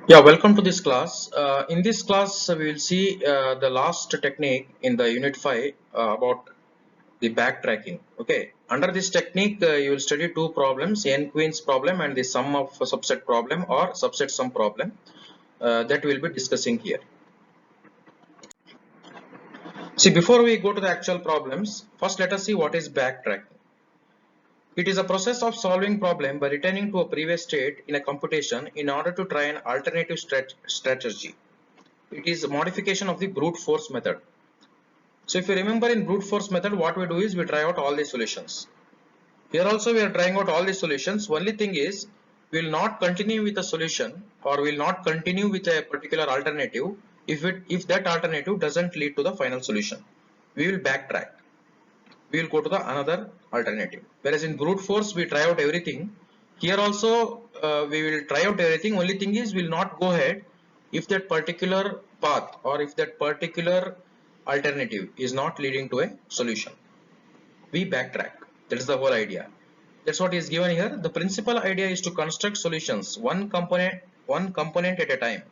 Yeah, welcome to this class. In this class, we will see the last technique in the Unit 5 about the backtracking. Okay, under this technique, you will study two problems, n-queens problem and the sum of a subset problem or subset sum problem that we will be discussing here. See, before we go to the actual problems, first let us see what is backtracking. It is a process of solving problem by returning to a previous state in a computation in order to try an alternative strategy. It is a modification of the brute force method. So if you remember in brute force method, what we do is we try out all the solutions. Here also we are trying out all the solutions. Only thing is we will not continue with a solution or we will not continue with a particular alternative if that alternative doesn't lead to the final solution. We will backtrack. We will go to the another alternative. Whereas in brute force we try out everything. Here also we will try out everything. Only thing is we will not go ahead if that particular path or if that particular alternative is not leading to a solution. We backtrack. That's the whole idea. That's what is given here. The principal idea is to construct solutions one component at a time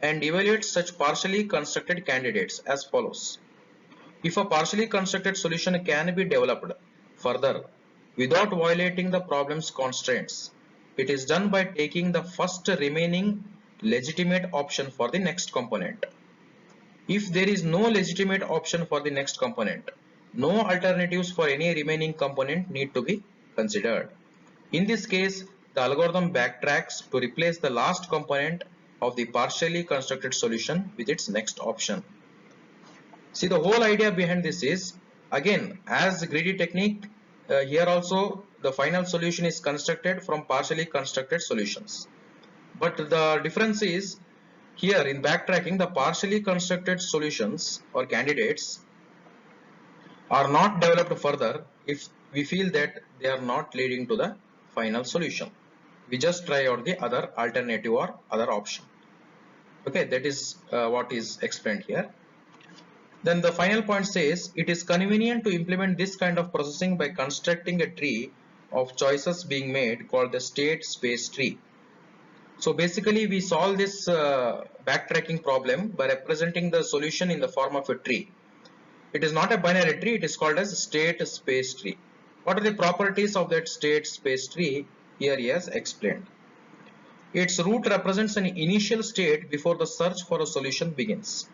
and evaluate such partially constructed candidates as follows. If a partially constructed solution can be developed further without violating the problem's constraints, it is done by taking the first remaining legitimate option for the next component. If there is no legitimate option for the next component, no alternatives for any remaining component need to be considered. In this case, the algorithm backtracks to replace the last component of the partially constructed solution with its next option. See, the whole idea behind this is, again, as greedy technique, here also the final solution is constructed from partially constructed solutions. But the difference is, here in backtracking, the partially constructed solutions or candidates are not developed further if we feel that they are not leading to the final solution. We just try out the other alternative or other option. Okay, that is what is explained here. Then the final point says it is convenient to implement this kind of processing by constructing a tree of choices being made called the state space tree. So basically we solve this backtracking problem by representing the solution in the form of a tree. It is not a binary tree, it is called as state space tree. What are the properties of that state space tree? Here he has explained. Its root represents an initial state before the search for a solution begins.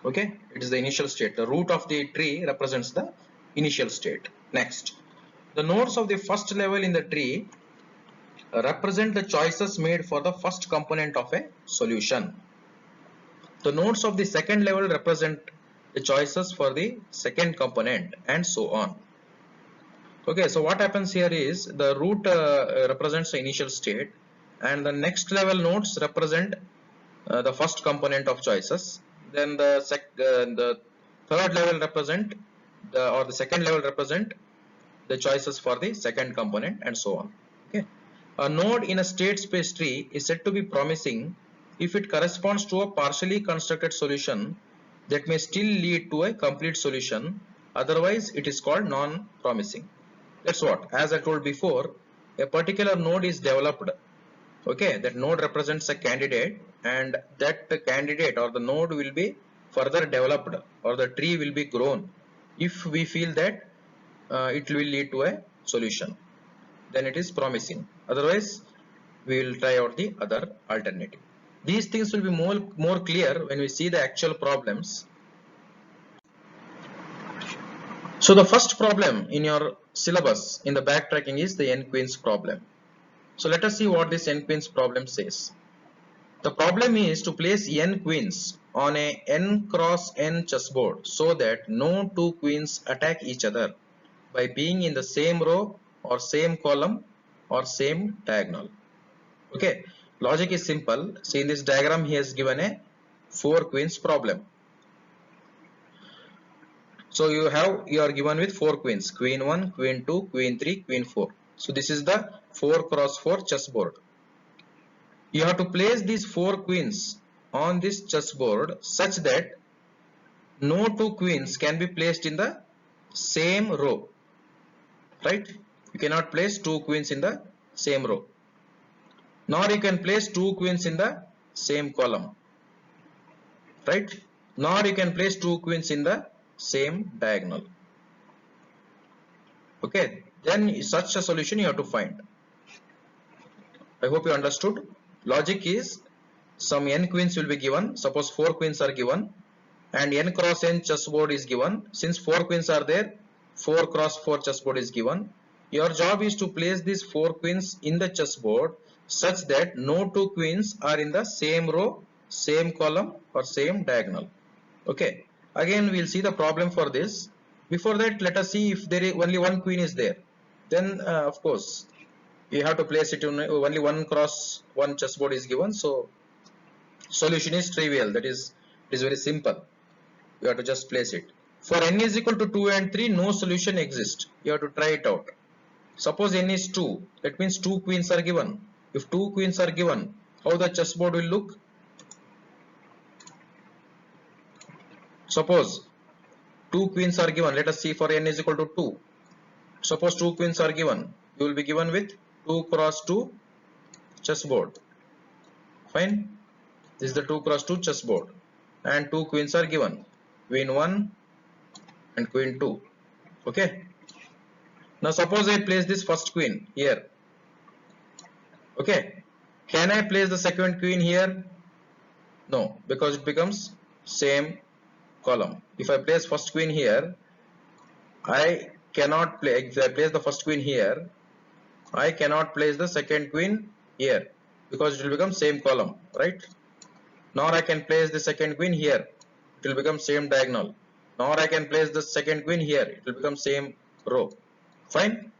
Okay, it is the initial state. The root of the tree represents the initial state. Next, the nodes of the first level in the tree represent the choices made for the first component of a solution. The nodes of the second level represent the choices for the second component and so on. Okay, so what happens here is the root represents the initial state and the next level nodes represent the first component of choices. Then the third level represent the second level represent the choices for the second component and so on. Okay, a node in a state space tree is said to be promising if it corresponds to a partially constructed solution that may still lead to a complete solution. Otherwise, it is called non-promising. That's what, as I told before, a particular node is developed. Okay, that node represents a candidate and that candidate or the node will be further developed or the tree will be grown if we feel that it will lead to a solution, then it is promising. Otherwise we will try out the other alternative. These things will be more clear when we see the actual problems. So the first problem in your syllabus in the backtracking is the n-queens problem. So let us see what this n-queens problem says. The problem is to place n queens on a n cross n chessboard so that no two queens attack each other by being in the same row or same column or same diagonal. Okay, logic is simple. See, in this diagram he has given a 4 queens problem. So you are given with 4 queens, queen 1, queen 2, queen 3, queen 4. So this is the 4 cross 4 chessboard. You have to place these 4 queens on this chessboard such that no two queens can be placed in the same row, right? You cannot place two queens in the same row, nor you can place two queens in the same column, right? Nor you can place two queens in the same diagonal. Okay, then such a solution you have to find. I hope you understood. Logic is some n queens will be given. Suppose 4 queens are given and n cross n chessboard is given. Since 4 queens are there, 4 cross 4 chessboard is given. Your job is to place these 4 queens in the chessboard such that no two queens are in the same row, same column or same diagonal. Okay, again we will see the problem for this. Before that, let us see if there is only one queen is there. Then of course you have to place it in only 1 cross 1 chessboard is given, so solution is trivial. That is, it is very simple. You have to just place it. For n is equal to 2 and 3, no solution exists. You have to try it out. Suppose n is 2, that means 2 queens are given. If 2 queens are given, how the chessboard will look? Suppose 2 queens are given. Let us see for n is equal to 2. Suppose 2 queens are given. You will be given with 2 cross 2 chessboard. Fine. This is the 2 cross 2 chessboard. And 2 queens are given. Queen 1 and queen 2. Okay. Now suppose I place this first queen here. Okay. Can I place the second queen here? No, because it becomes same column. If I place first queen here, I cannot place. If I place the first queen here, I cannot place the second queen here because it will become same column, right? Nor I can place the second queen here. It will become same diagonal. Nor I can place the second queen here. It will become same row. Fine.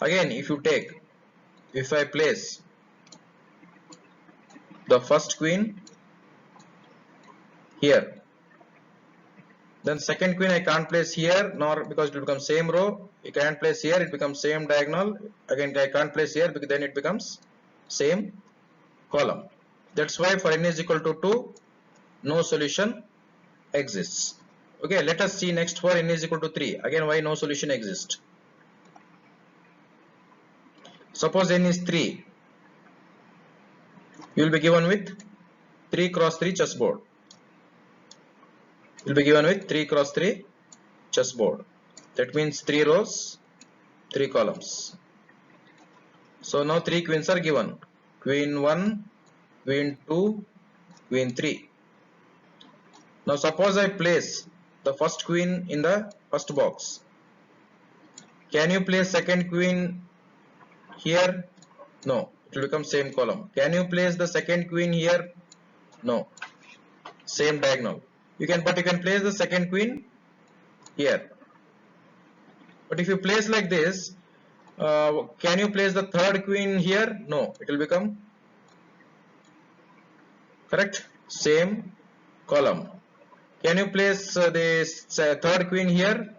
Again, if I place the first queen here, then second queen I can't place here, nor because it will become same row. You can't place here, it becomes same diagonal. Again, I can't place here because then it becomes same column. That's why for n is equal to 2, no solution exists. Okay, let us see next for n is equal to 3. Again, why no solution exists? Suppose n is 3. You will be given with 3 cross 3 chessboard. You will be given with 3 cross 3 chessboard. That means 3 rows, 3 columns. So now 3 queens are given. Queen 1, queen 2, queen 3. Now suppose I place the first queen in the first box. Can you place second queen here? No, it will become same column. Can you place the second queen here? No, same diagonal. You can place the second queen here. But if you place like this, can you place the third queen here? No, it will become correct same column. Can you place this third queen here?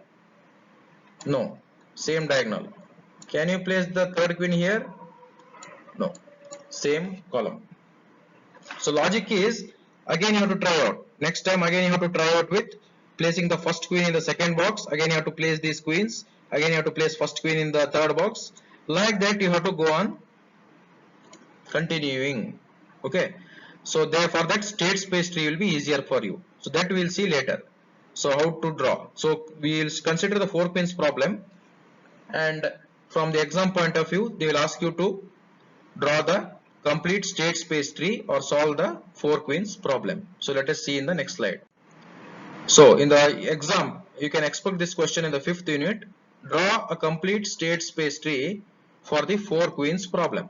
No, same diagonal. Can you place the third queen here? No, same column. So logic is, again you have to try out. Next time again you have to try out with placing the first queen in the second box. Again you have to place these queens. Again you have to place first queen in the third box. Like that you have to go on continuing. Okay. So therefore that state space tree will be easier for you. So that we will see later. So how to draw. So we will consider the 4 queens problem, and from the exam point of view they will ask you to draw the complete state space tree or solve the 4 queens problem. So let us see in the next slide. So in the exam you can expect this question in the 5th unit. Draw a complete state space tree for the 4 queens problem.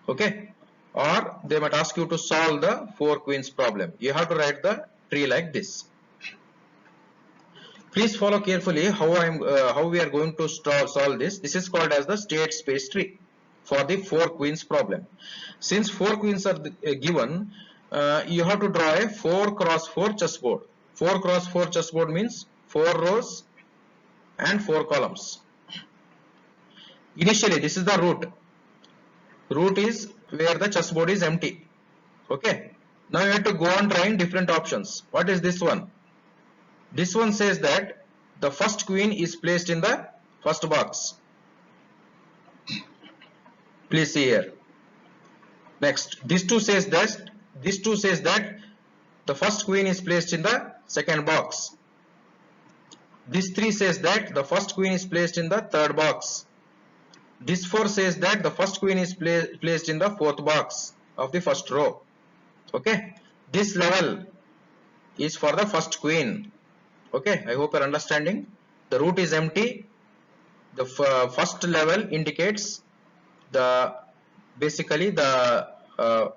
Okay. Or they might ask you to solve the 4 queens problem. You have to write the tree like this. Please follow carefully how we are going to solve this. This is called as the state space tree for the 4 queens problem. Since 4 queens are given, you have to draw a 4 cross 4 chessboard. 4 cross 4 chessboard means 4 rows and 4 columns. Initially this is the root. Root is where the chessboard is empty. Okay. Now you have to go on trying different options. What is this one? This one says that the first queen is placed in the first box. Please see here. Next, this two says that This 2 says that the first queen is placed in the second box. This 3 says that the first queen is placed in the third box. This 4 says that the first queen is placed in the fourth box of the first row. Okay, this level is for the first queen. Okay, I hope you are understanding. The root is empty. The first level indicates the basically the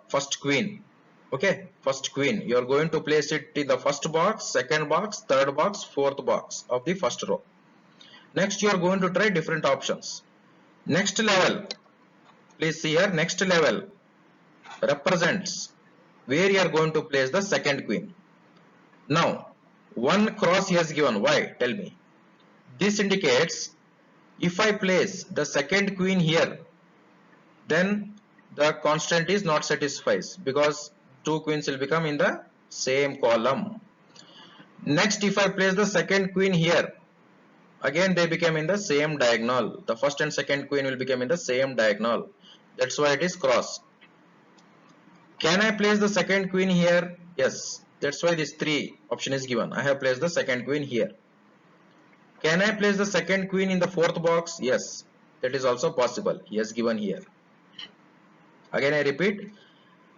first queen. Okay, first queen. You are going to place it in the first box, second box, third box, fourth box of the first row. Next, you are going to try different options. Next level, please see here, next level represents where you are going to place the second queen. Now, one cross he has given. Why? Tell me. This indicates if I place the second queen here, then the constant is not satisfies because two queens will become in the same column. Next, if I place the second queen here, again they become in the same diagonal. The first and second queen will become in the same diagonal. That's why it is cross. Can I place the second queen here? Yes. That's why this 3 option is given. I have placed the second queen here. Can I place the second queen in the fourth box? Yes. That is also possible. He has given here. Again I repeat.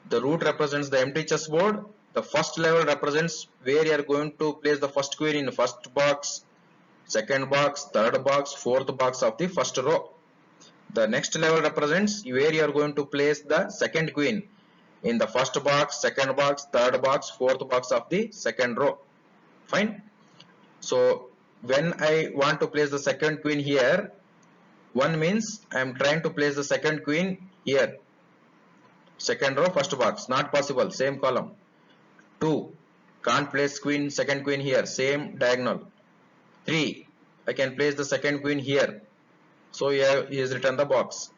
The root represents the empty chessboard. The first level represents where you are going to place the first queen in the first box, second box, third box, fourth box of the first row. The next level represents where you are going to place the second queen in the first box, second box, third box, fourth box of the second row. Fine. So when I want to place the second queen here, 1 means I am trying to place the second queen here. Second row, first box, not possible, same column. 2, can't place queen, second queen here, same diagonal. 3, I can place the second queen here. So here he has written the box.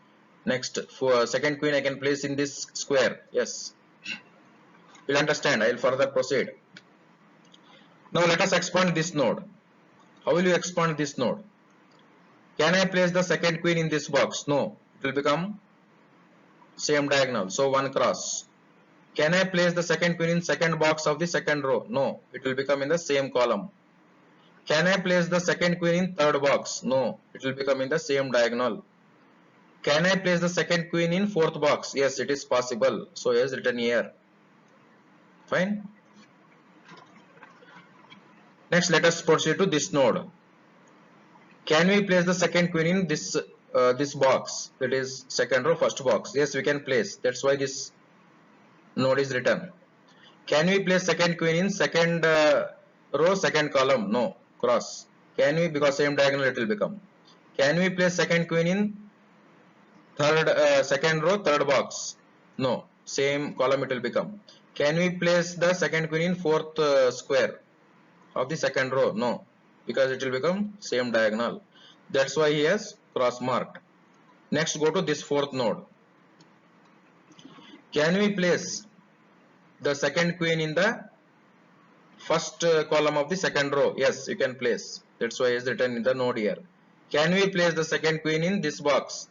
Next, for second queen I can place in this square. Yes. You'll understand. I will further proceed. Now let us expand this node. How will you expand this node? Can I place the second queen in this box? No. It will become same diagonal. So 1 cross. Can I place the second queen in second box of the second row? No. It will become in the same column. Can I place the second queen in third box? No. It will become in the same diagonal. Can I place the second queen in fourth box? Yes, it is possible. So he has written here. Fine. Next, let us proceed to this node. Can we place the second queen in this this box? That is second row, first box. Yes, we can place. That's why this node is written. Can we place second queen in second row, second column? No. Cross. Can we? Because same diagonal it will become. Can we place second queen in second row, third box? No. Same column it will become. Can we place the second queen in fourth square of the second row? No. Because it will become same diagonal. That's why he has cross marked. Next, go to this fourth node. Can we place the second queen in the first column of the second row? Yes, you can place. That's why it is written in the node here. Can we place the second queen in this box?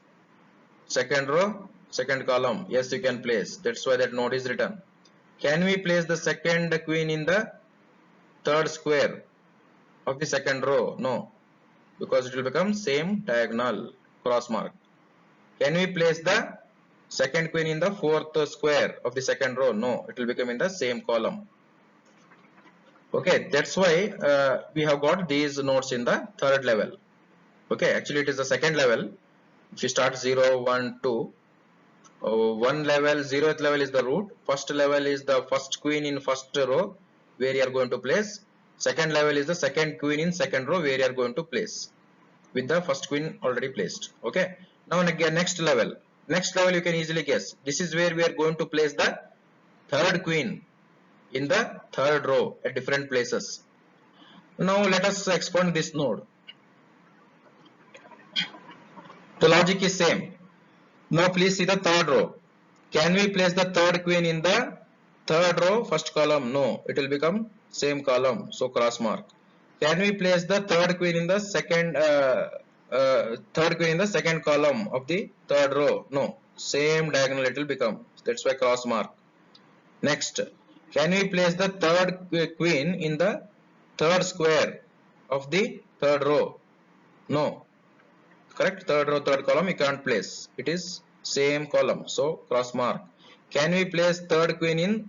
Second row, second column. Yes, you can place. That's why that node is written. Can we place the second queen in the third square of the second row? No, because it will become same diagonal, cross mark. Can we place the second queen in the fourth square of the second row? No, it will become in the same column. Okay, that's why we have got these nodes in the third level. Okay, actually it is the second level. If you start 0, 1, 2, one level, 0th level is the root. First level is the first queen in first row where you are going to place. Second level is the second queen in second row where you are going to place with the first queen already placed. Okay. Now again next level. Next level you can easily guess. This is where we are going to place the third queen in the third row at different places. Now let us expand this node. The logic is same. Now please see the third row. Can we place the third queen in the third row, first column? No, it will become same column, so cross mark. Can we place the third queen in the second column of the third row? No, same diagonal it will become. That's why cross mark. Next, can we place the third queen in the third square of the third row? No. Correct. Third row, third column, you can't place. It is same column. So cross mark. Can we place third queen in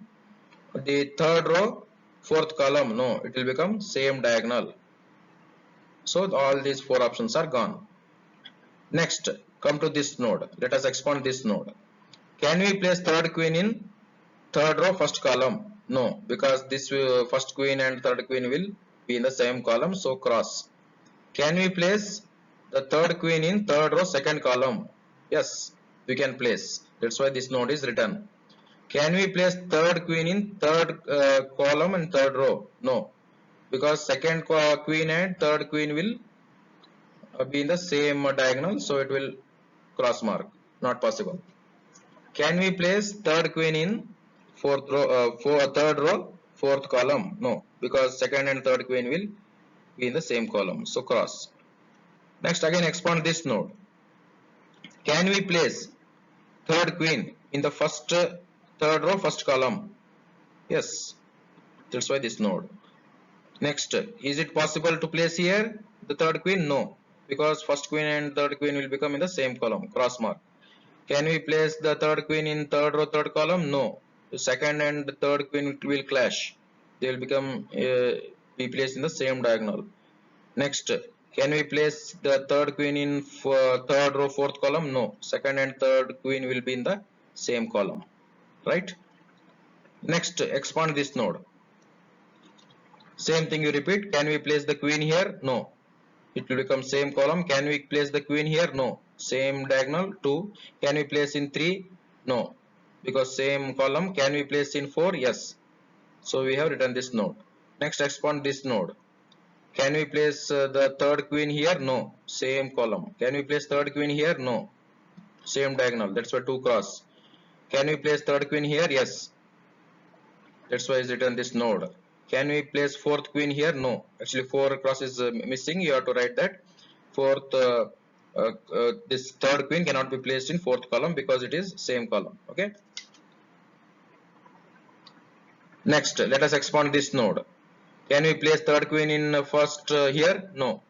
the third row, fourth column? No. It will become same diagonal. So all these four options are gone. Next, come to this node. Let us expand this node. Can we place third queen in third row, first column? No, because this first queen and third queen will be in the same column. So cross. Can we place the third queen in third row, second column? Yes, we can place. That's why this node is written. Can we place third queen in third column and third row? No, because second queen and third queen will be in the same diagonal, so it will cross mark. Not possible. Can we place third queen in third row, fourth column? No, because second and third queen will be in the same column. So cross. Next, again expand this node. Can we place third queen in the first third row, first column? Yes, that's why this node. Next, is it possible to place here the third queen? No, because first queen and third queen will become in the same column. Cross mark. Can we place the third queen in third row, third column? No. The second and third queen will clash. They will become be placed in the same diagonal. Next, can we place the third queen in third row, fourth column? No. Second and third queen will be in the same column. Right? Next, expand this node. Same thing you repeat. Can we place the queen here? No. It will become same column. Can we place the queen here? No. Same diagonal. 2. Can we place in 3? No. Because same column. Can we place in 4? Yes. So we have written this node. Next, expand this node. Can we place the third queen here? No. Same column. Can we place third queen here? No. Same diagonal. That's why 2 cross. Can we place third queen here? Yes. That's why it's written this node. Can we place fourth queen here? No. Actually 4 cross is missing. You have to write that. Fourth, this third queen cannot be placed in fourth column because it is same column. Okay. Next, let us expand this node. Can we place third queen in first here? No,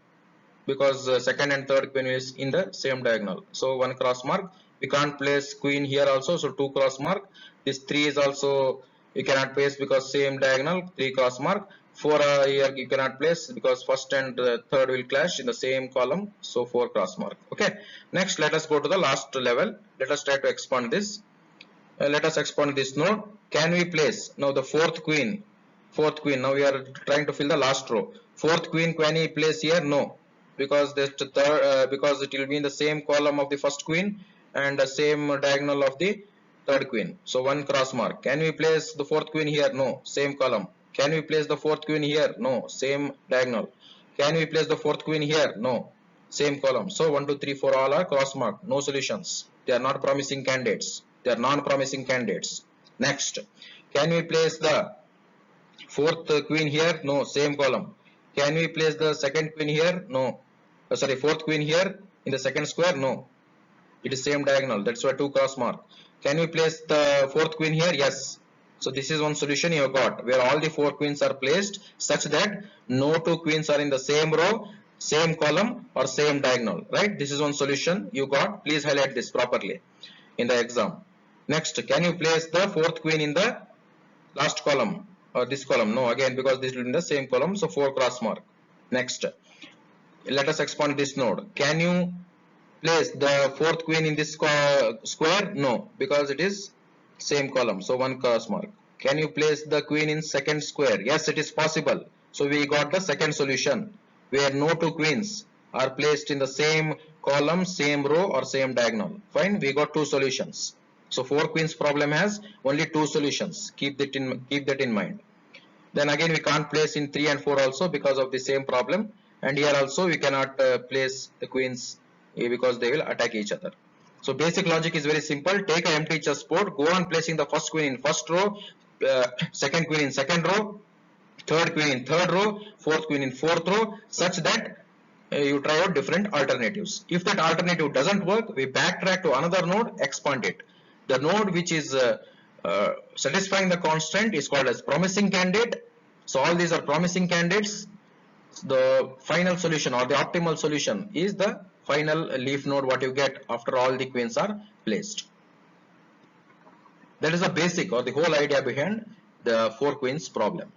because second and third queen is in the same diagonal. So 1 cross mark. We can't place queen here also. So 2 cross mark. This 3 is also you cannot place because same diagonal. 3 cross mark. 4 here you cannot place because first and third will clash in the same column. So 4 cross mark. Okay. Next, let us go to the last level. Let us try to expand this. Let us expand this node. Can we place now the fourth queen? Fourth queen. Now we are trying to fill the last row. Fourth queen, can we place here? No, because this third because it will be in the same column of the first queen and the same diagonal of the third queen. So 1 cross mark. Can we place the fourth queen here? No, same column. Can we place the fourth queen here? No, same diagonal. Can we place the fourth queen here? No, same column. So 1, 2, 3, 4 all are cross mark. No solutions. They are not promising candidates. They are non-promising candidates. Next, can we place the fourth queen here? No, same column. Can we place the second queen here? No. Fourth queen here in the second square? No. It is same diagonal. That's why 2 cross mark. Can we place the fourth queen here? Yes. So this is one solution you have got where all the 4 queens are placed such that no 2 queens are in the same row, same column or same diagonal. Right? This is one solution you got. Please highlight this properly in the exam. Next, can you place the fourth queen in the last column or this column? No, again because this will be in the same column. So 4 cross mark. Next, let us expand this node. Can you place the fourth queen in this square? No, because it is same column. So 1 cross mark. Can you place the queen in second square? Yes, it is possible. So we got the second solution where no 2 queens are placed in the same column, same row or same diagonal. Fine, we got 2 solutions. So 4 queens problem has only 2 solutions. Keep that in mind. Then again we can't place in 3 and 4 also because of the same problem. And here also we cannot place the queens because they will attack each other. So basic logic is very simple. Take an empty chessboard, go on placing the first queen in first row, second queen in second row, third queen in third row, fourth queen in fourth row, such that you try out different alternatives. If that alternative doesn't work, we backtrack to another node, expand it. The node which is satisfying the constraint is called as promising candidate. So all these are promising candidates. The final solution or the optimal solution is the final leaf node what you get after all the queens are placed. That is the basic or the whole idea behind the 4 queens problem.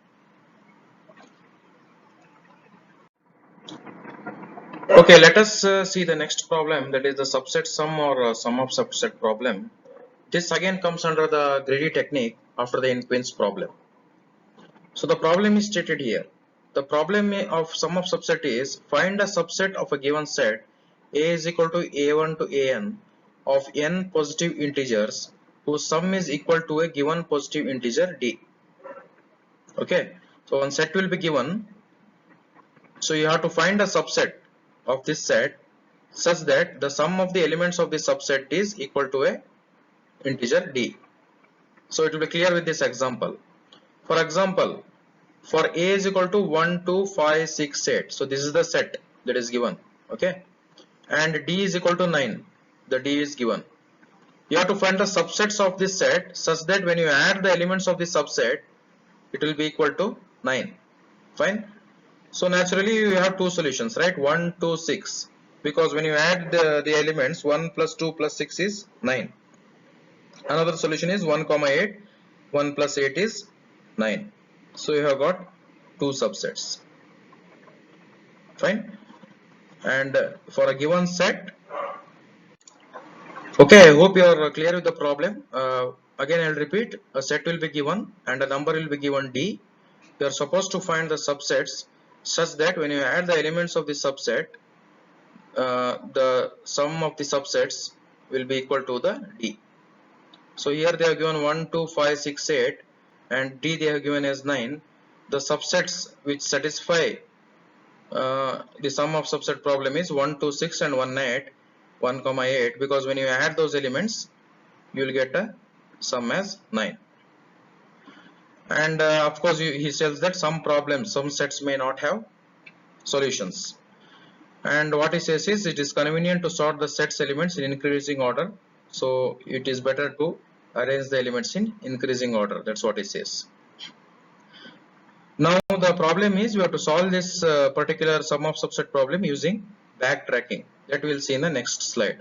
Okay, let us see the next problem, that is the subset sum or sum of subset problem. This again comes under the greedy technique after the n-queens problem. So the problem is stated here. The problem of sum of subset is find a subset of a given set A is equal to A1 to AN of n positive integers whose sum is equal to a given positive integer D. Okay, so one set will be given. So you have to find a subset of this set such that the sum of the elements of the subset is equal to a integer D. So it will be clear with this example. For example, for A is equal to 1, 2, 5, 6, 8. So this is the set that is given. Okay. And D is equal to 9. The D is given. You have to find the subsets of this set such that when you add the elements of the subset, it will be equal to 9. Fine. So naturally you have two solutions, right? 1, 2, 6. Because when you add the elements, 1 plus 2 plus 6 is 9. Another solution is 1, 8. 1 plus 8 is 9. So you have got two subsets. Fine. And for a given set, okay, I hope you are clear with the problem. Again, I'll repeat, a set will be given and a number will be given D. You are supposed to find the subsets such that when you add the elements of the subset, the sum of the subsets will be equal to the D. So here they have given 1, 2, 5, 6, 8 and D they have given as 9. The subsets which satisfy the sum of subset problem is 1, 2, 6 and 1, 8, 1, 8, because when you add those elements, you will get a sum as 9. And of course, he says that some problems, some sets may not have solutions. And what he says is it is convenient to sort the sets elements in increasing order. So it is better to arrange the elements in increasing order. That's what he says. Now the problem is we have to solve this particular sum of subset problem using backtracking. That we will see in the next slide.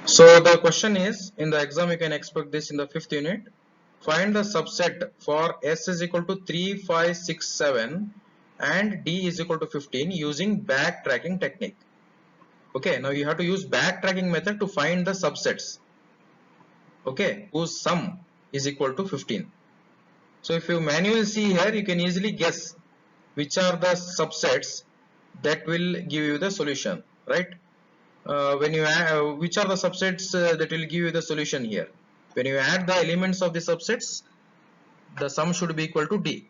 So the question is, in the exam you can expect this in the 5th unit. Find the subset for S is equal to 3, 5, 6, 7 and D is equal to 15 using backtracking technique. Okay, now you have to use backtracking method to find the subsets. Okay, whose sum is equal to 15. So if you manually see here, you can easily guess which are the subsets that will give you the solution, right? When you which are the subsets that will give you the solution here? When you add the elements of the subsets, the sum should be equal to D.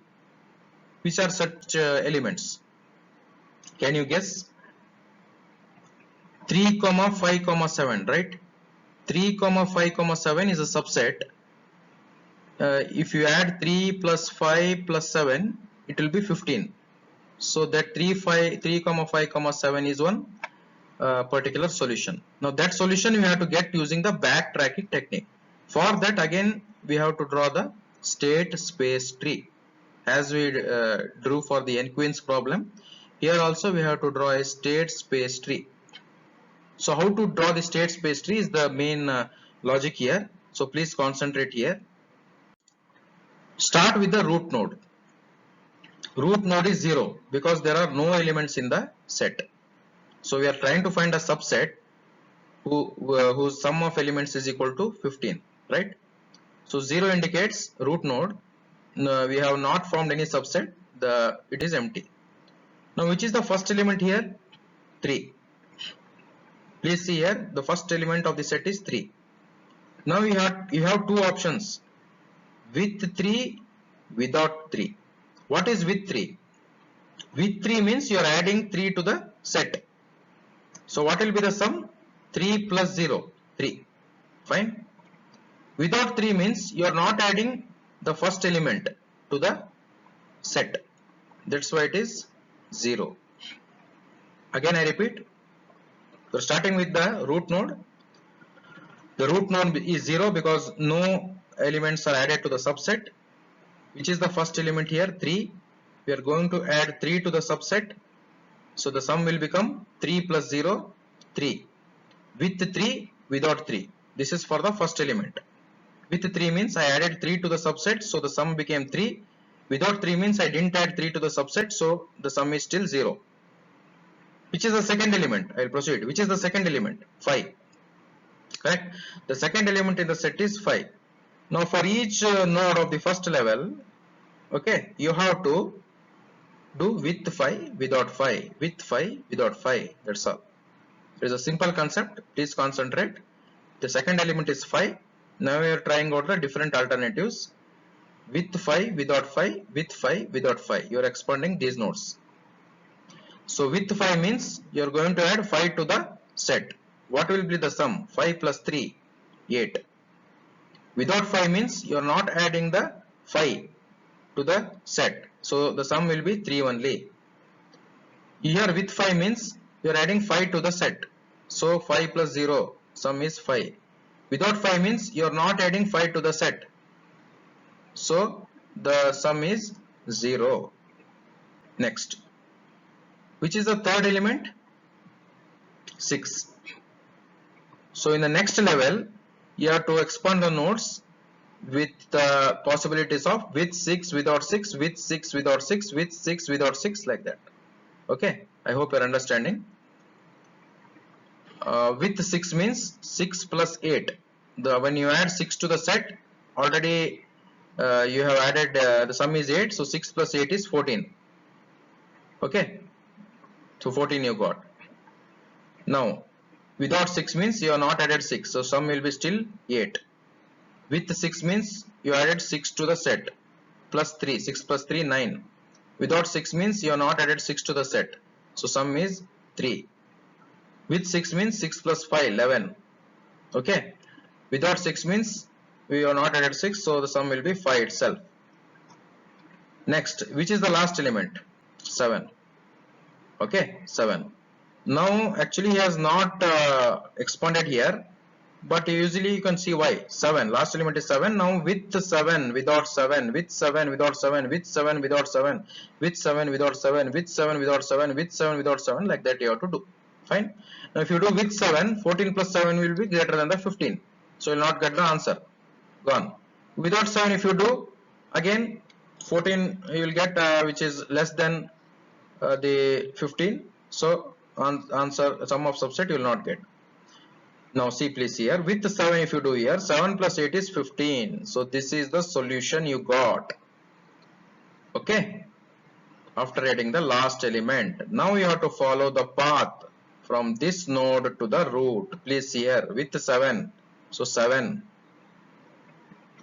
Which are such elements? Can you guess? 3, 5, 7, right? 3, 5, 7 is a subset. If you add 3 plus 5 plus 7, it will be 15. So that 3, 5, 7 is one particular solution. Now that solution you have to get using the backtracking technique. For that again we have to draw the state space tree as we drew for the n-queens problem. Here also we have to draw a state space tree. So how to draw the state space tree is the main logic here. So please concentrate here. Start with the root node. Root node is 0 because there are no elements in the set. So we are trying to find a subset whose sum of elements is equal to 15, right? So 0 indicates root node. We have not formed any subset. It is empty. Now which is the first element here? 3. Please see here, the first element of the set is 3. Now you have two options, with 3, without 3. What is with 3? With 3 means you are adding 3 to the set. So what will be the sum? 3 plus 0, 3. Fine. Without 3 means you are not adding the first element to the set. That's why it is 0. Again I repeat. So starting with the root node. The root node is 0 because no elements are added to the subset. Which is the first element here? 3. We are going to add 3 to the subset. So the sum will become 3 plus 0, 3. With 3, without 3. This is for the first element. With 3 means I added 3 to the subset, so the sum became 3. Without 3 means I didn't add 3 to the subset, so the sum is still 0. Which is the second element? I will proceed. Which is the second element? 5. Correct? The second element in the set is 5. Now for each node of the first level, okay, you have to do with 5, without 5, with 5, without 5. That's all. It is a simple concept. Please concentrate. The second element is 5. Now we are trying out the different alternatives. With 5, without 5, with 5, without 5. You are expanding these nodes. So with 5 means you are going to add 5 to the set. What will be the sum? 5 plus 3, 8. Without 5 means you are not adding the 5 to the set. So the sum will be 3 only. Here with 5 means you are adding 5 to the set. So 5 plus 0, sum is 5. Without 5 means you are not adding 5 to the set. So the sum is 0. Next. Which is the third element? 6. So in the next level, you have to expand the nodes with the possibilities of with 6, without 6, with 6, without 6, with 6, without 6, like that. Okay, I hope you are understanding. With 6 means 6 plus 8. When you add 6 to the set, already you have added the sum is 8, so 6 plus 8 is 14. Okay, so 14 you got. Now without 6 means you have not added 6, so sum will be still 8. With 6 means you added 6 to the set, plus 3, 6 plus 3, 9. Without 6 means you have not added 6 to the set, so sum is 3. With 6 means 6 plus 5, 11. Okay, without 6 means we have not added 6, so the sum will be 5 itself. Next, which is the last element? 7. Okay, 7. Now actually he has not expanded here, but usually you can see why. 7, last element is 7. Now with 7, without 7, with 7, without 7, with 7, without 7, with 7, without 7, with 7, without 7, with 7, without 7, like that you have to do. Fine. Now if you do with 7, 14 plus 7 will be greater than the 15. So you will not get the answer. Gone. Without 7, if you do, again 14 you will get which is less than the 15. So answer sum of subset you will not get. Now see please here, with 7 if you do here, 7 plus 8 is 15. So this is the solution you got. Okay, after adding the last element. Now you have to follow the path from this node to the root. Please see here, with 7, so 7.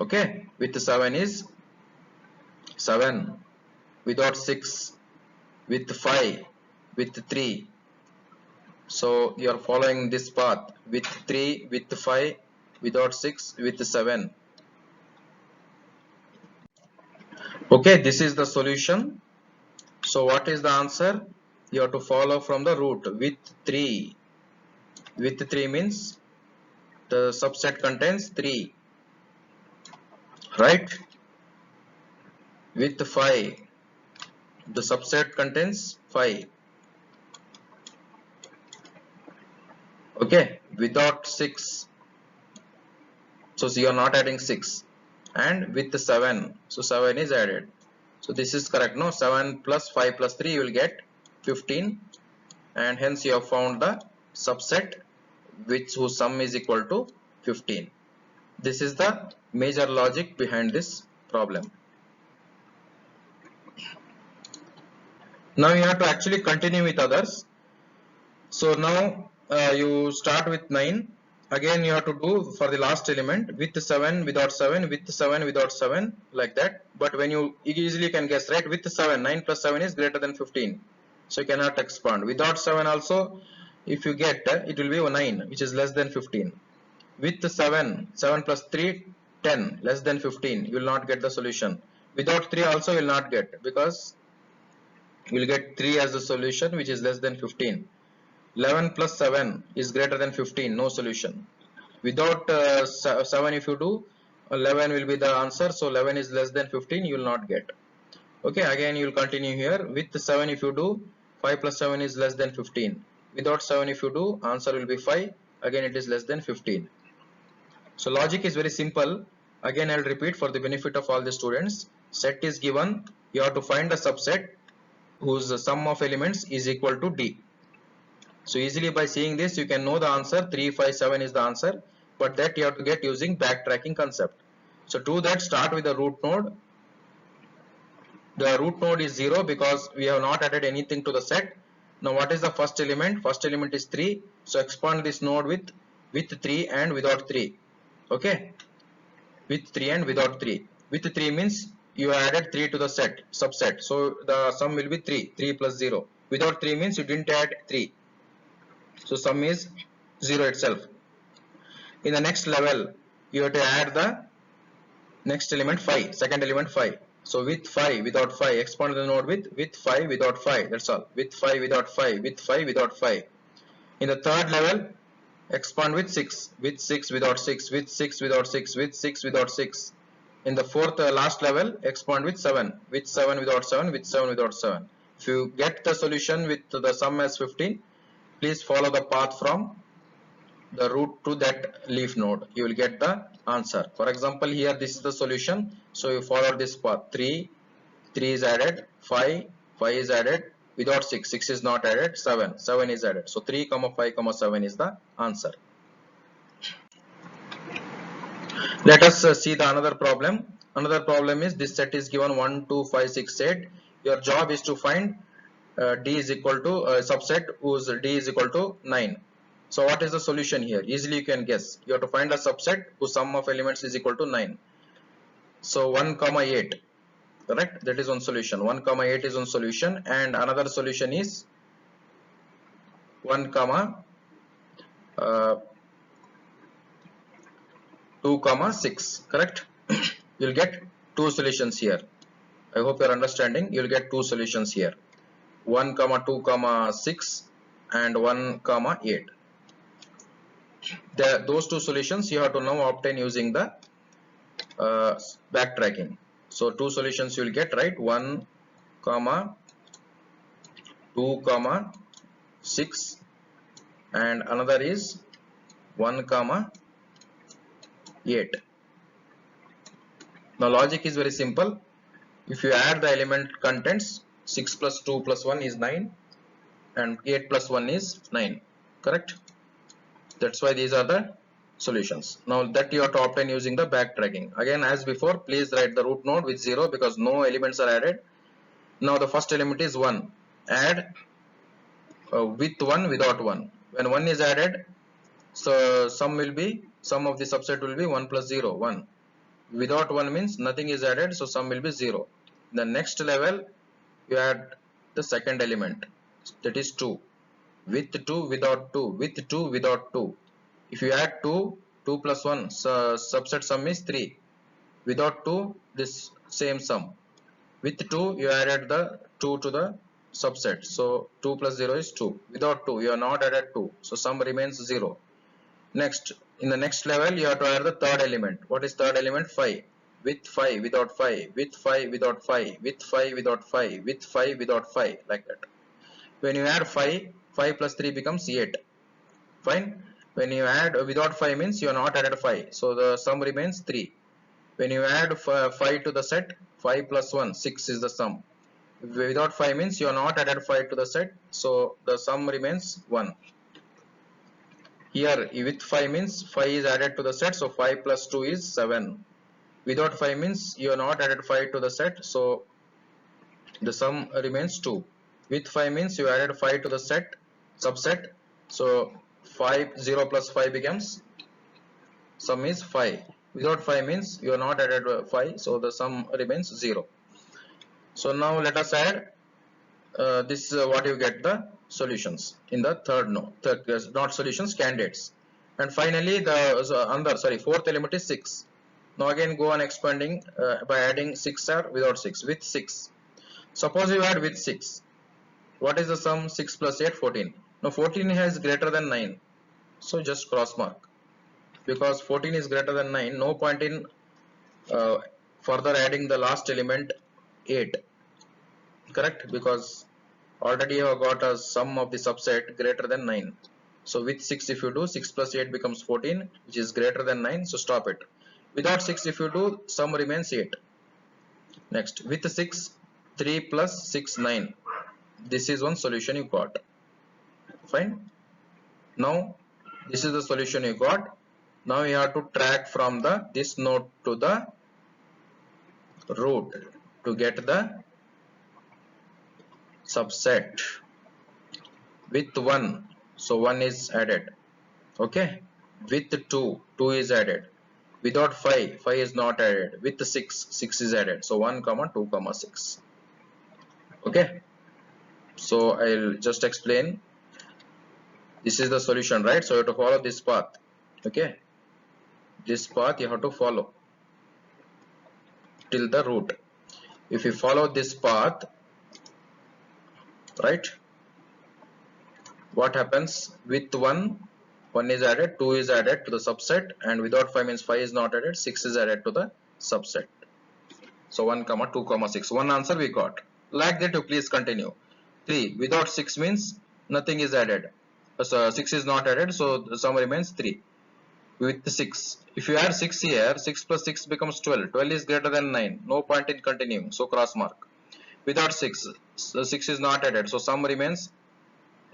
Okay, with 7 is 7, without 6, with 5, with 3. So you are following this path, with 3, with 5, without 6, with 7. Okay, this is the solution. So what is the answer? You have to follow from the root, with 3. With 3 means the subset contains 3, right? With 5, the subset contains 5. Okay, without 6, so you are not adding 6, and with 7, so 7 is added. So this is correct, no? 7 plus 5 plus 3 you will get 15, and hence you have found the subset whose sum is equal to 15. This is the major logic behind this problem. Now you have to actually continue with others. So now you start with 9. Again you have to do for the last element, with 7, without 7, with 7, without 7, like that. But when you easily can guess, right? With 7, 9 plus 7 is greater than 15, so you cannot expand. Without 7 also, if you get it will be 9, which is less than 15. With 7, 7 plus 3, 10, less than 15, you will not get the solution. Without 3 also you will not get, because you will get 3 as the solution, which is less than 15. 11 plus 7 is greater than 15, no solution. Without 7 if you do, 11 will be the answer. So 11 is less than 15, you will not get. Okay, again you will continue here. With 7 if you do, 5 plus 7 is less than 15. Without 7 if you do, answer will be 5, again it is less than 15. So logic is very simple. Again I'll repeat for the benefit of all the students. Set is given, you have to find the subset whose sum of elements is equal to D. So easily by seeing this you can know the answer. 3, 5, 7 is the answer, but that you have to get using backtracking concept. So to that, start with the root node. The root node is 0 because we have not added anything to the set. Now what is the first element? First element is 3. So expand this node with 3 and without 3. Okay, with 3 and without 3. With 3 means you added 3 to the set subset, so the sum will be 3 plus 0. Without 3 means you didn't add 3, so sum is 0 itself. In the next level you have to add the next element 5, second element 5. So with 5 without 5, expand the node with 5 without 5, that's all. With 5 without 5, with 5 without 5. In the third level, expand with 6 without 6, with 6 without 6, with 6 without 6. In the fourth last level, expand with 7 without 7, with 7 without 7. If you get the solution with the sum as 15, please follow the path from the root to that leaf node, you will get the answer. For example, here this is the solution, so you follow this path. 3 is added, 5 is added, without 6 is not added, 7 is added. So 3 comma 5 comma 7 is the answer. Let us see the another problem. Another problem is this set is given 1 2 5 6 8. Your job is to find D is equal to subset whose D is equal to 9. So what is the solution here? Easily you can guess. You have to find a subset whose sum of elements is equal to 9. So 1 comma 8, correct? That is one solution. 1 comma 8 is one solution, and another solution is 1 comma 2 comma 6, correct? You'll get two solutions here. I hope you're understanding. You'll get two solutions here. 1 comma 2 comma 6 and 1 comma 8. Those two solutions you have to now obtain using the backtracking. So two solutions you will get, right? 1 comma 2 comma 6 and another is 1 comma 8. Now logic is very simple. If you add the element contents, 6 plus 2 plus 1 is 9 and 8 plus 1 is 9, correct? That's why these are the solutions. Now that you have to obtain using the backtracking. Again, as before, please write the root node with 0 because no elements are added. Now the first element is 1. Add with 1 without 1. When 1 is added, so sum of the subset will be 1 plus 0, 1. Without 1 means nothing is added, so sum will be 0. The next level, you add the second element, that is 2. With 2 without 2, with 2 without 2. If you add 2 plus 1, subset sum is 3. Without 2, this same sum. With 2, you added the 2 to the subset, so 2 plus 0 is 2. Without 2, you are not added 2, so sum remains 0. Next, in the next level, you have to add the third element. What is third element? 5. With 5 without 5, with 5 without 5, with 5 without 5, with 5 without 5, like that. When you add 5, 5 plus 3 becomes 8. Fine. When you add without 5 means you are not added 5, so the sum remains 3. When you add 5 to the set, 5 plus 1, 6 is the sum. Without 5 means you are not added 5 to the set, so the sum remains 1. Here with 5 means 5 is added to the set, so 5 plus 2 is 7. Without 5 means you are not added 5 to the set, so the sum remains 2. With 5 means you added 5 to the set subset, so 0 plus 5 becomes sum is 5. Without 5 means you are not added 5, so the sum remains 0. So now let us add this is what you get the solutions in the third node, not solutions, candidates. And finally the fourth element is 6. Now again go on expanding by adding 6 or without 6. With 6, suppose you add with 6, what is the sum? 6 plus 8, 14. Now 14 is greater than 9, so just cross mark. because 14 is greater than 9, no point in uh, further adding the last element 8, correct, because already you have got a sum of the subset greater than 9. So with 6 if you do, 6 plus 8 becomes 14, which is greater than 9, so stop it. Without 6 if you do, sum remains 8. Next, with 6, 3 plus 6, 9. This is one solution you got. Fine. Now this is the solution you got. Now you have to track from the this node to the root to get the subset with 1. So 1 is added. Okay. With 2, 2 is added. Without 5, 5 is not added. With 6, 6 is added. So 1 comma 2 comma 6. Okay. So I'll just explain. This is the solution, right? So you have to follow this path. Okay. This path you have to follow till the root. If you follow this path, right, what happens? With 1, 1 is added, 2 is added to the subset, and without 5 means 5 is not added, 6 is added to the subset. So 1 comma 2 comma 6. One answer we got. Like that you please continue. 3 without 6 means nothing is added. So 6 is not added, so the sum remains 3. With 6, if you add 6 here, 6 plus 6 becomes 12. 12 is greater than 9. No point in continuing, so cross mark. Without 6, so 6 is not added, so sum remains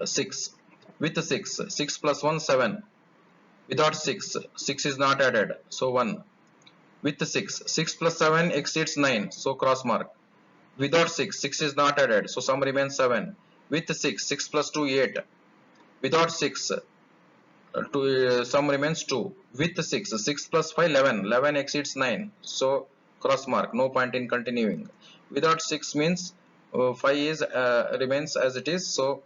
6. With 6, 6 plus 1, 7. Without 6, 6 is not added, so 1. With 6, 6 plus 7 exceeds 9, so cross mark. Without 6, 6 is not added, so sum remains 7. With 6, 6 plus 2, 8. Without 6, sum remains 2. With 6, 6 plus 5, 11. 11 exceeds 9, so cross mark, no point in continuing. Without 6 means 5 is remains as it is, so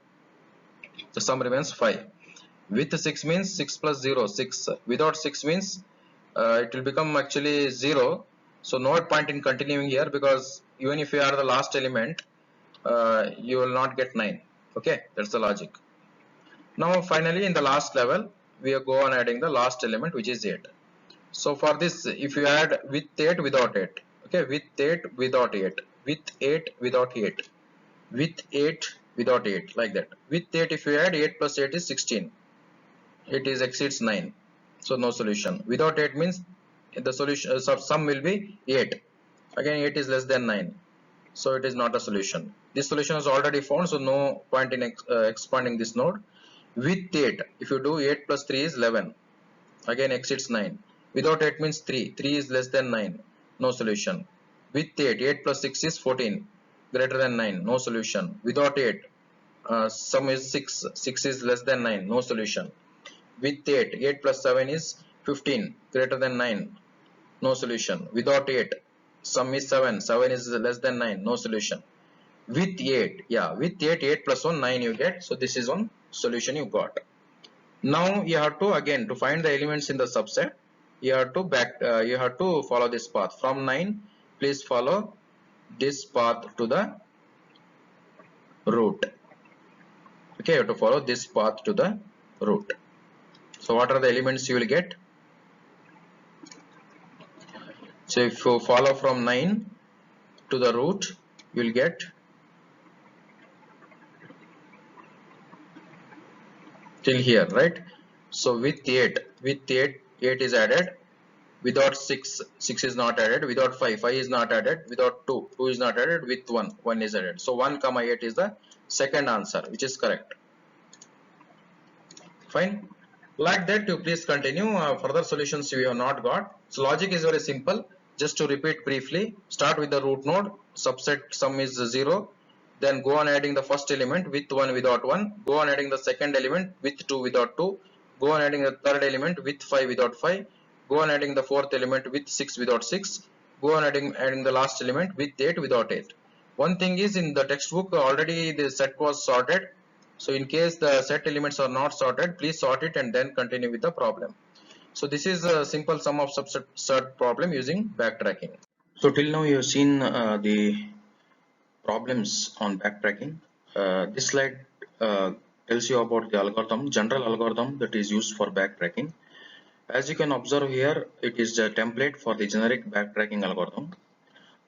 the sum remains 5. With 6 means 6 plus 0, 6. Without 6 means it will become actually 0, so no point in continuing here, because even if you are the last element, you will not get 9. Okay, that's the logic. Now finally in the last level we go on adding the last element, which is 8. So for this, if you add with 8 without 8, okay, with 8 without 8, with 8 without 8, with 8 without 8, like that. With 8 if you add 8 plus 8 is 16. It is exceeds 9, so no solution. Without 8 means the solution sum will be 8. Again 8 is less than 9, so it is not a solution. This solution is already found, so no point in expanding this node. With 8, if you do 8 plus 3 is 11, again exceeds 9. Without 8 means 3, 3 is less than 9, no solution. With 8, 8 plus 6 is 14, greater than 9, no solution. Without 8, sum is 6, 6 is less than 9, no solution. With 8, 8 plus 7 is 15, greater than 9, no solution. Without 8, sum is 7, 7 is less than 9, no solution. With 8, yeah, with 8, 8 plus 1, 9 you get, so this is one solution you got. Now you have to, again, to find the elements in the subset, you have to follow this path from 9. Please follow this path to the root. Okay, you have to follow this path to the root. So what are the elements you will get? So if you follow from 9 to the root, you will get till here, right? So with 8, 8 is added. Without 6, 6 is not added. Without 5, 5 is not added. Without 2, 2 is not added. With 1, 1 is added. So 1 comma 8 is the second answer, which is correct. Fine. Like that you please continue. Further solutions we have not got. So logic is very simple. Just to repeat briefly, start with the root node, subset sum is 0, then go on adding the first element with 1 without 1, go on adding the second element with 2 without 2, go on adding the third element with 5 without 5, go on adding the fourth element with 6 without 6, go on adding the last element with 8 without 8. One thing is, in the textbook already the set was sorted, so in case the set elements are not sorted, please sort it and then continue with the problem. So this is a simple sum of subset problem using backtracking. So till now you have seen the problems on backtracking. This slide tells you about the algorithm, general algorithm that is used for backtracking. As you can observe here, it is a template for the generic backtracking algorithm.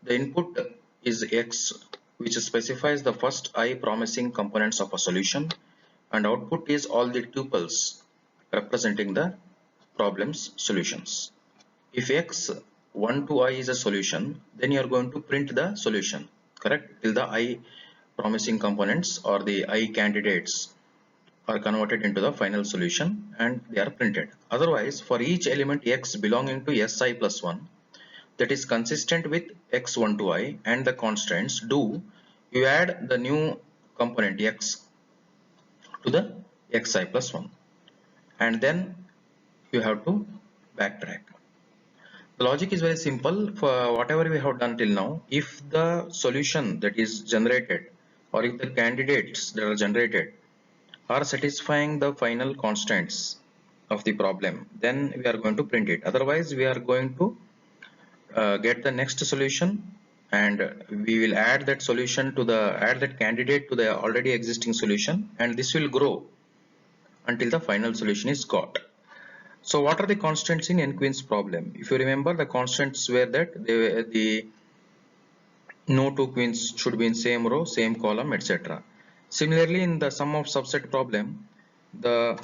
The input is X, which specifies the first I promising components of a solution, and output is all the tuples representing the problem's solutions. If X 1 to I is a solution, then you are going to print the solution, correct, till the I promising components or the I candidates are converted into the final solution and they are printed. Otherwise, for each element X belonging to Si plus 1 that is consistent with X1 to I and the constants, do you add the new component X to the Xi plus 1 and then you have to backtrack. The logic is very simple. For whatever we have done till now, if the solution that is generated or if the candidates that are generated are satisfying the final constants of the problem, then we are going to print it. Otherwise, we are going to get the next solution and we will add that solution to the candidate to the already existing solution, and this will grow until the final solution is got. So what are the constants in n-Queen's problem? If you remember, the constants were that the no two queens should be in same row, same column, etc. Similarly, in the sum of subset problem, the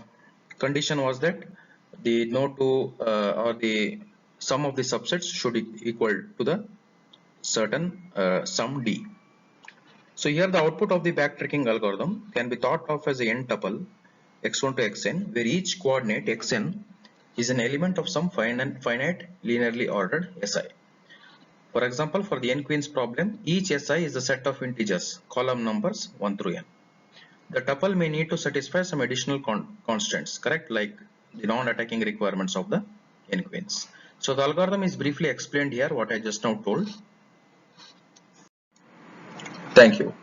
condition was that the no two or the sum of the subsets should equal to the certain sum D. So here the output of the backtracking algorithm can be thought of as a n tuple x1 to xn, where each coordinate xn is an element of some finite linearly ordered Si. For example, for the n-Queen's problem, each Si is a set of integers, column numbers 1 through n. The tuple may need to satisfy some additional constants, correct, like the non-attacking requirements of the n-Queens. So the algorithm is briefly explained here, what I just now told. Thank you.